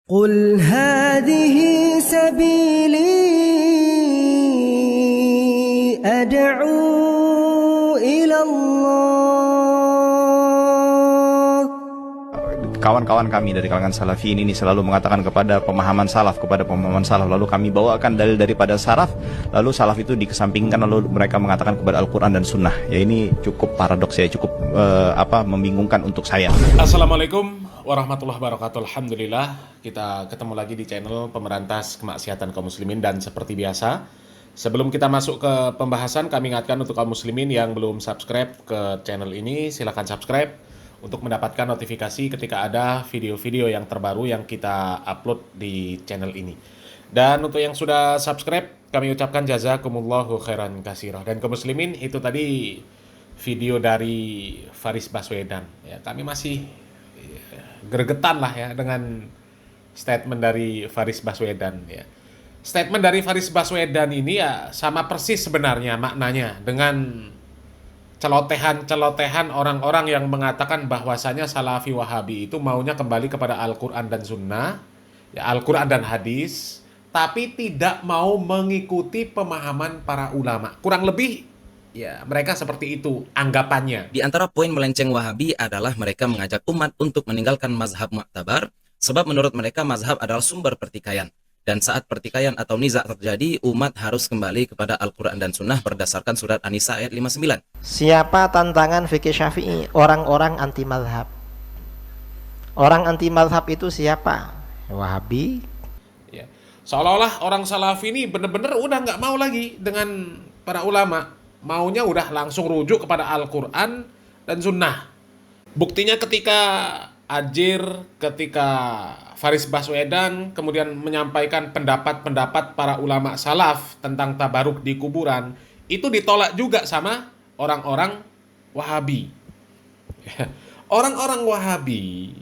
قل هذه سبيلي أدعو إلى الله. Kawan-kawan kami dari kalangan salafi ini selalu mengatakan kepada pemahaman salaf, lalu kami bawakan dalil daripada salaf, lalu salaf itu dikesampingkan, lalu mereka mengatakan kepada Al-Quran dan Sunnah. Ya, ini cukup paradoks ya, cukup membingungkan untuk saya. Assalamualaikum warahmatullahi wabarakatuh. Alhamdulillah, kita ketemu lagi di channel Pemberantas Kemaksiatan Kaum Muslimin. Dan seperti biasa, sebelum kita masuk ke pembahasan, kami ingatkan untuk kaum muslimin yang belum subscribe ke channel ini, silakan subscribe untuk mendapatkan notifikasi ketika ada video-video yang terbaru yang kita upload di channel ini. Dan untuk yang sudah subscribe, kami ucapkan jazakumullahu khairan katsirah. Dan kaum muslimin, itu tadi video dari Faris Baswedan. Ya, kami masih gregetan lah ya dengan statement dari Faris Baswedan ya. Statement dari Faris Baswedan ini ya sama persis sebenarnya maknanya dengan celotehan orang-orang yang mengatakan bahwasanya Salafi Wahabi itu maunya kembali kepada Al-Quran dan Sunnah, ya, Al-Quran dan hadis, tapi tidak mau mengikuti pemahaman para ulama. Kurang lebih ya mereka seperti itu anggapannya. Di antara poin melenceng Wahabi adalah mereka mengajak umat untuk meninggalkan mazhab Mu'tabar, sebab menurut mereka mazhab adalah sumber pertikaian. Dan saat pertikaian atau nizak terjadi, umat harus kembali kepada Al-Quran dan Sunnah berdasarkan surat An-Nisa ayat 59. Siapa tantangan fikih Syafi'i? Orang-orang anti mazhab. Orang anti mazhab itu siapa? Wahabi. Ya. Seolah-olah orang Salafi ini benar-benar udah nggak mau lagi dengan para ulama. Maunya udah langsung rujuk kepada Al-Quran dan Sunnah. Buktinya ketika Faris Baswedan kemudian menyampaikan pendapat-pendapat para ulama salaf tentang tabaruk di kuburan, itu ditolak juga sama orang-orang Wahabi. Orang-orang Wahabi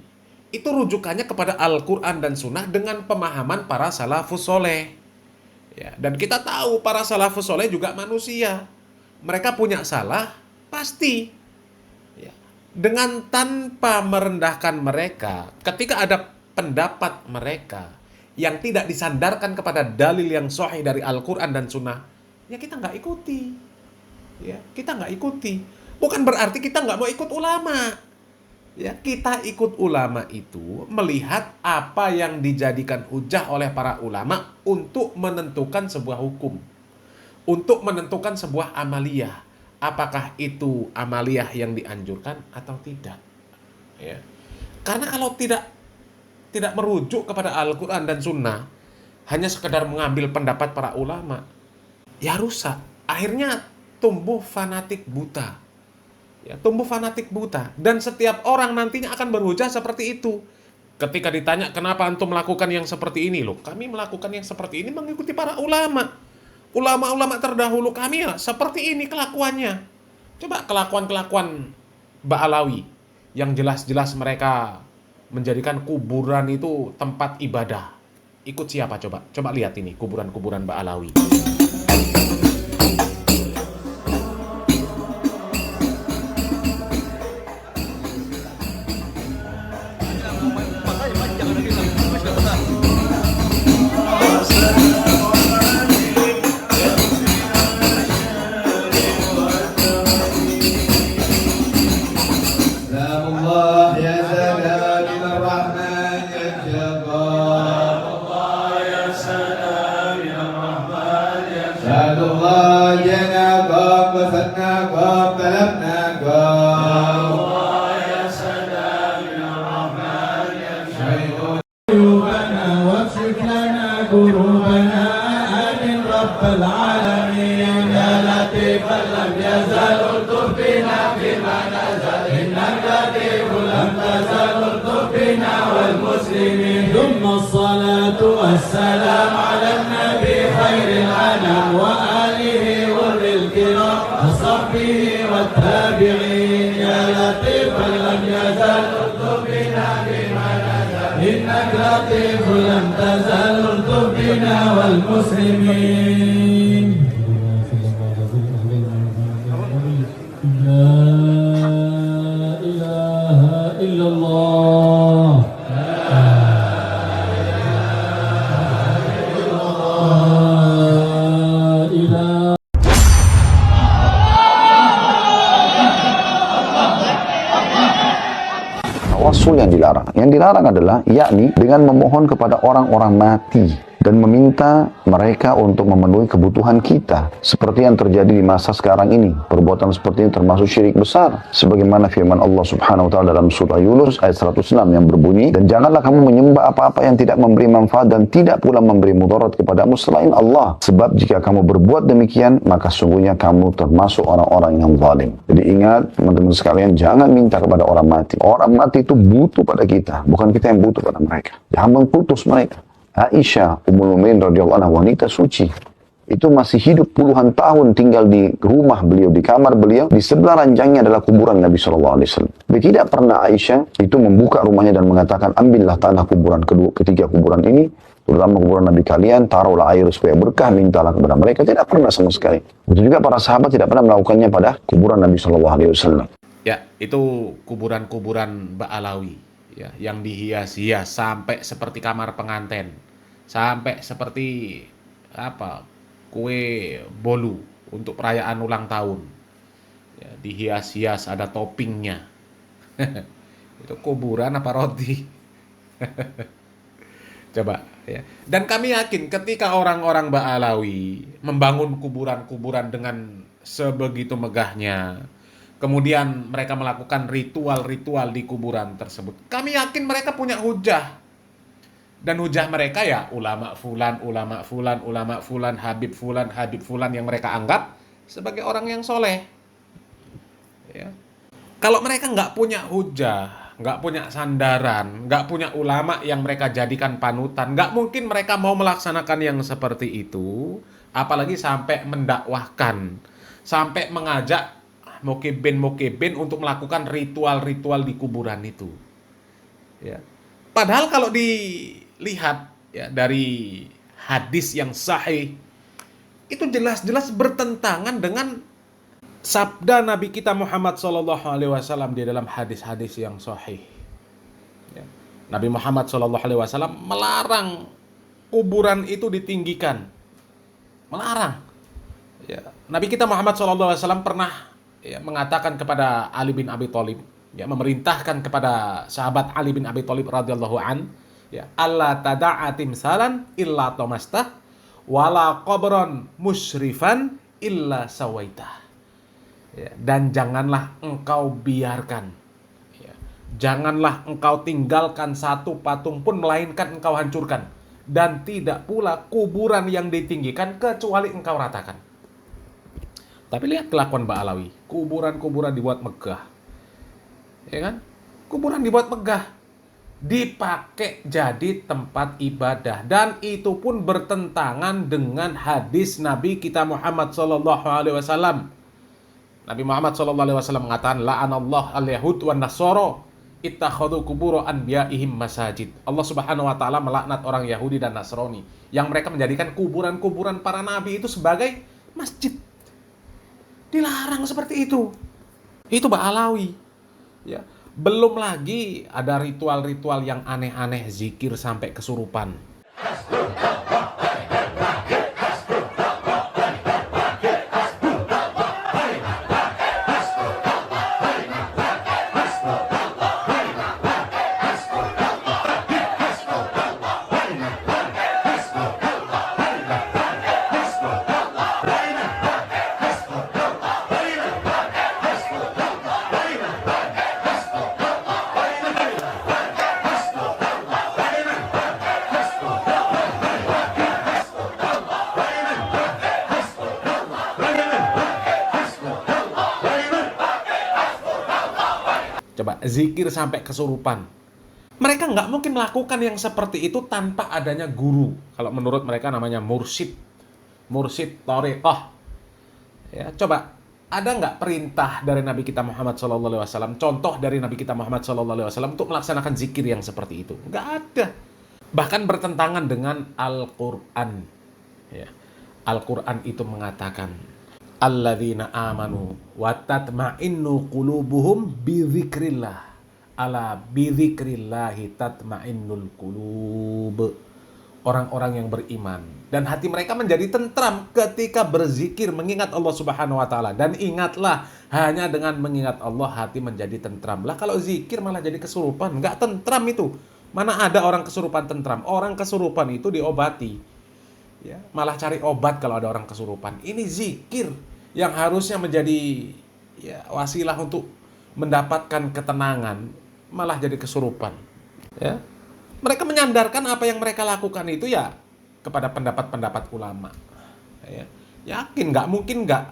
itu rujukannya kepada Al-Quran dan Sunnah dengan pemahaman para salafus soleh. Ya, dan kita tahu para salafus soleh juga manusia. Mereka punya salah, pasti. Ya. Dengan tanpa merendahkan mereka, ketika ada pendapat mereka yang tidak disandarkan kepada dalil yang sahih dari Al-Quran dan Sunnah, ya kita nggak ikuti. Ya, kita nggak ikuti. Bukan berarti kita nggak mau ikut ulama. Ya, kita ikut ulama itu melihat apa yang dijadikan hujah oleh para ulama untuk menentukan sebuah hukum, untuk menentukan sebuah amaliyah. Apakah itu amaliyah yang dianjurkan atau tidak? Ya. Karena kalau tidak merujuk kepada Al-Quran dan Sunnah, hanya sekedar mengambil pendapat para ulama, ya rusak. Akhirnya tumbuh fanatik buta. Ya, tumbuh fanatik buta. Dan setiap orang nantinya akan berhujah seperti itu. Ketika ditanya, kenapa antum melakukan yang seperti ini? Loh, kami melakukan yang seperti ini mengikuti para ulama. Ulama-ulama terdahulu kami ya seperti ini kelakuannya. Coba kelakuan-kelakuan Ba'alawi yang jelas-jelas mereka menjadikan kuburan itu tempat ibadah. Ikut siapa coba? Coba lihat ini kuburan-kuburan Ba'alawi. ثم الصلاة والسلام على النبي خير الأنام وآله غر الكرام وصحبه والتابعين يا لطيفا لم يزل ارزق بنا بما نزل إنك لطيف لم تزل ارزق بنا والمسلمين. لا إله إلا الله. yang dilarang. Yang dilarang adalah yakni dengan memohon kepada orang-orang mati dan meminta mereka untuk memenuhi kebutuhan kita, seperti yang terjadi di masa sekarang ini. Perbuatan seperti ini termasuk syirik besar, sebagaimana firman Allah Subhanahu wa taala dalam surah Yunus ayat 106 yang berbunyi, dan janganlah kamu menyembah apa-apa yang tidak memberi manfaat dan tidak pula memberi mudarat kepadamu selain Allah, sebab jika kamu berbuat demikian maka sungguhnya kamu termasuk orang-orang yang zalim. Jadi ingat teman-teman sekalian, jangan minta kepada orang mati. Orang mati itu butuh pada kita, bukan kita yang butuh pada mereka. Jangan putus mereka. Aisyah Ummul Mukminin radhiyallahu anha, wanita suci, itu masih hidup puluhan tahun tinggal di rumah beliau, di kamar beliau, di sebelah ranjangnya adalah kuburan Nabi SAW. Tapi tidak pernah Aisyah itu membuka rumahnya dan mengatakan, ambillah tanah kuburan ketiga kuburan ini, terutama kuburan Nabi kalian, taruhlah air supaya berkah, mintalah kepada mereka. Tidak pernah sama sekali. Begitu juga para sahabat tidak pernah melakukannya pada kuburan Nabi SAW. Ya, itu kuburan-kuburan Ba'alawi, ya, yang dihias-hias sampai seperti kamar pengantin, sampai seperti kue bolu untuk perayaan ulang tahun, ya, dihias-hias, ada toppingnya. Itu kuburan apa roti? Coba, ya. Dan kami yakin ketika orang-orang Ba'alawi membangun kuburan-kuburan dengan sebegitu megahnya, kemudian mereka melakukan ritual-ritual di kuburan tersebut, kami yakin mereka punya hujah. Dan hujah mereka ya ulama fulan, Habib fulan yang mereka anggap sebagai orang yang soleh. Ya. Kalau mereka nggak punya hujah, nggak punya sandaran, nggak punya ulama yang mereka jadikan panutan, nggak mungkin mereka mau melaksanakan yang seperti itu, apalagi sampai mendakwahkan, sampai mengajak mukibin untuk melakukan ritual-ritual di kuburan itu. Ya. Padahal kalau dilihat ya dari hadis yang sahih, itu jelas-jelas bertentangan dengan sabda Nabi kita Muhammad SAW di dalam hadis-hadis yang sahih. Ya. Nabi Muhammad SAW melarang kuburan itu ditinggikan, melarang. Ya. Nabi kita Muhammad SAW pernah mengatakan kepada Ali bin Abi Thalib, memerintahkan kepada sahabat Ali bin Abi Thalib radhiyallahu an, Allah tada'a timsalan illa tomastah wala qabran musyrifan illa sawaitah. Dan janganlah engkau biarkan, janganlah engkau tinggalkan satu patung pun melainkan engkau hancurkan, dan tidak pula kuburan yang ditinggikan kecuali engkau ratakan. Tapi lihat kelakuan Ba'alawi, kuburan-kuburan dibuat megah, ya kan? Kuburan dibuat megah, dipakai jadi tempat ibadah, dan itu pun bertentangan dengan hadis Nabi kita Muhammad SAW. Nabi Muhammad SAW mengatakan, la'anallah al-yahud wa nasoro ittakhadhu kuburo anbiya'ihim masajid. Allah Subhanahu wa taala melaknat orang Yahudi dan Nasrani yang mereka menjadikan kuburan-kuburan para nabi itu sebagai masjid. Dilarang seperti itu. Itu Ba'alawi. Ya. Belum lagi ada ritual-ritual yang aneh-aneh, zikir sampai kesurupan. Coba, zikir sampai kesurupan. Mereka nggak mungkin melakukan yang seperti itu tanpa adanya guru. Kalau menurut mereka namanya mursyid. Mursyid thariqah. Ya, coba, ada nggak perintah dari Nabi kita Muhammad SAW, contoh dari Nabi kita Muhammad SAW untuk melaksanakan zikir yang seperti itu? Nggak ada. Bahkan bertentangan dengan Al-Quran. Ya. Al-Quran itu mengatakan, alladzina amanu wa tatma'innu qulubuhum bidzikrillah, ala bidzikrillahi tatma'innul qulub, orang-orang yang beriman. Dan hati mereka menjadi tentram ketika berzikir mengingat Allah Subhanahu wa taala. Dan ingatlah, hanya dengan mengingat Allah hati menjadi tentram. Lah kalau zikir malah jadi kesurupan, nggak tentram itu. Mana ada orang kesurupan tentram? Orang kesurupan itu diobati. Ya, malah cari obat kalau ada orang kesurupan. Ini zikir yang harusnya menjadi wasilah untuk mendapatkan ketenangan, malah jadi kesurupan. Ya. Mereka menyandarkan apa yang mereka lakukan itu ya kepada pendapat-pendapat ulama. Ya. Yakin nggak mungkin nggak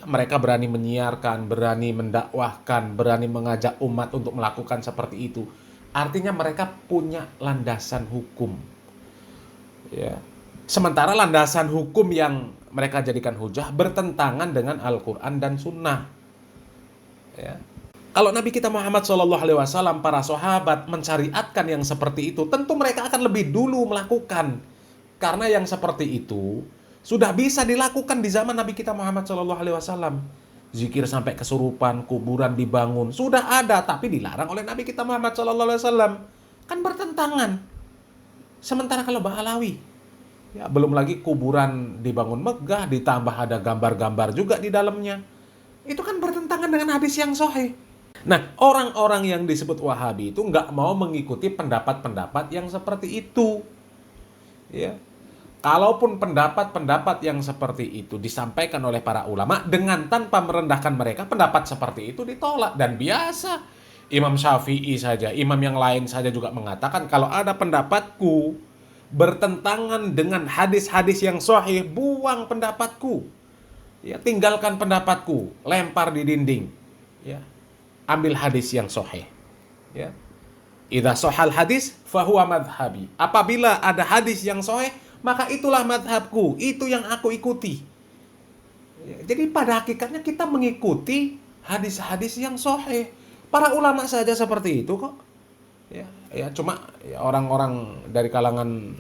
mereka berani menyiarkan, berani mendakwahkan, berani mengajak umat untuk melakukan seperti itu. Artinya mereka punya landasan hukum. Ya. Sementara landasan hukum yang mereka jadikan hujah bertentangan dengan Al-Quran dan Sunnah. Ya. Kalau Nabi kita Muhammad SAW, para sahabat mensyariatkan yang seperti itu, tentu mereka akan lebih dulu melakukan. Karena yang seperti itu sudah bisa dilakukan di zaman Nabi kita Muhammad SAW. Zikir sampai kesurupan, kuburan dibangun, sudah ada, tapi dilarang oleh Nabi kita Muhammad SAW. Kan bertentangan. Sementara kalau Ba'alawi, ya, belum lagi kuburan dibangun megah, ditambah ada gambar-gambar juga di dalamnya. Itu kan bertentangan dengan hadis yang sahih. Nah, orang-orang yang disebut Wahabi itu nggak mau mengikuti pendapat-pendapat yang seperti itu. Ya. Kalaupun pendapat-pendapat yang seperti itu disampaikan oleh para ulama dengan tanpa merendahkan mereka, pendapat seperti itu ditolak. Dan biasa, Imam Syafi'i saja, imam yang lain saja juga mengatakan kalau ada pendapatku bertentangan dengan hadis-hadis yang sahih, buang pendapatku. Ya, tinggalkan pendapatku, lempar di dinding. Ya. Ambil hadis yang sahih. Ya. Idza sahal hadis fahuwa madhhabi. Apabila ada hadis yang sahih, maka itulah madhabku, itu yang aku ikuti. Ya, jadi pada hakikatnya kita mengikuti hadis-hadis yang sahih. Para ulama saja seperti itu kok. Ya cuma ya orang-orang dari kalangan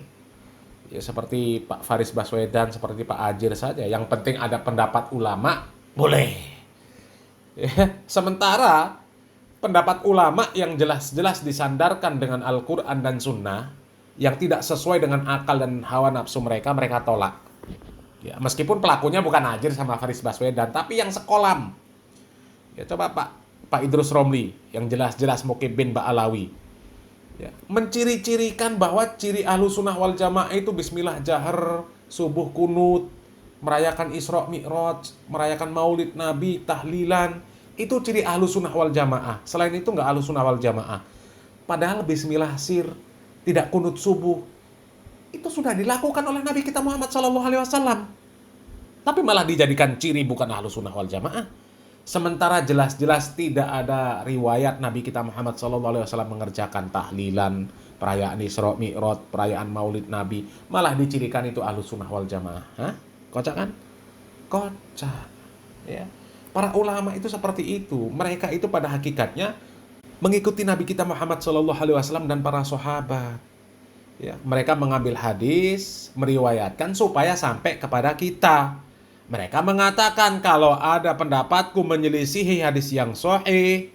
ya seperti Pak Faris Baswedan, seperti Pak Ajir saja. Yang penting ada pendapat ulama, boleh. Ya, sementara pendapat ulama yang jelas-jelas disandarkan dengan Al-Quran dan Sunnah yang tidak sesuai dengan akal dan hawa nafsu mereka, mereka tolak. Ya, meskipun pelakunya bukan Ajir sama Faris Baswedan, tapi yang sekolam. Ya, coba Pak Idrus Romli yang jelas-jelas Muqib bin Ba'alawi. Ya, menciri-cirikan bahwa ciri ahlu sunnah wal jamaah itu bismillah jahar, subuh kunut, merayakan Isra Mi'raj, merayakan maulid Nabi, tahlilan. Itu ciri ahlu sunnah wal jamaah. Selain itu nggak ahlu sunnah wal jamaah. Padahal bismillah sir, tidak kunut subuh, itu sudah dilakukan oleh Nabi kita Muhammad SAW. Tapi malah dijadikan ciri bukan ahlu sunnah wal jamaah. Sementara jelas-jelas tidak ada riwayat Nabi kita Muhammad SAW mengerjakan tahlilan, perayaan Isra Mi'raj, perayaan maulid Nabi. Malah dicirikan itu ahlu sunnah wal jamaah. Hah? Kocak kan? Kocak. Ya. Para ulama itu seperti itu. Mereka itu pada hakikatnya mengikuti Nabi kita Muhammad SAW dan para sahabat. Ya. Mereka mengambil hadis, meriwayatkan supaya sampai kepada kita. Mereka mengatakan kalau ada pendapatku menyelisihi hadis yang sahih,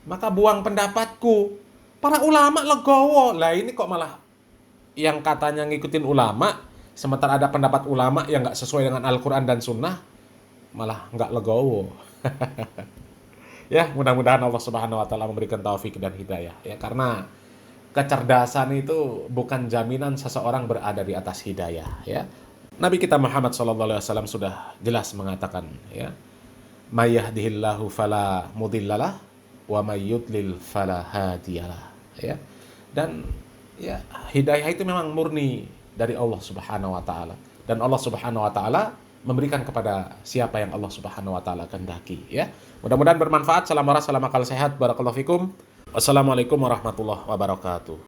maka buang pendapatku. Para ulama legowo. Lah ini kok malah yang katanya ngikutin ulama, sementara ada pendapat ulama yang nggak sesuai dengan Al-Quran dan Sunnah, malah nggak legowo. Ya, mudah-mudahan Allah Subhanahu Wa Taala memberikan taufik dan hidayah. Ya, karena kecerdasan itu bukan jaminan seseorang berada di atas hidayah. Ya, Nabi kita Muhammad SAW sudah jelas mengatakan, ya, may yahdihillahu fala mudhillalah wa may yudlil fala hadiyalah. Ya, dan ya hidayah itu memang murni dari Allah Subhanahu Wa Taala, dan Allah Subhanahu Wa Taala memberikan kepada siapa yang Allah Subhanahu Wa Taala kehendaki. Ya, mudah-mudahan bermanfaat. Salam waras, salam akal sehat. Barakallahu fikum. Wassalamualaikum warahmatullahi wabarakatuh.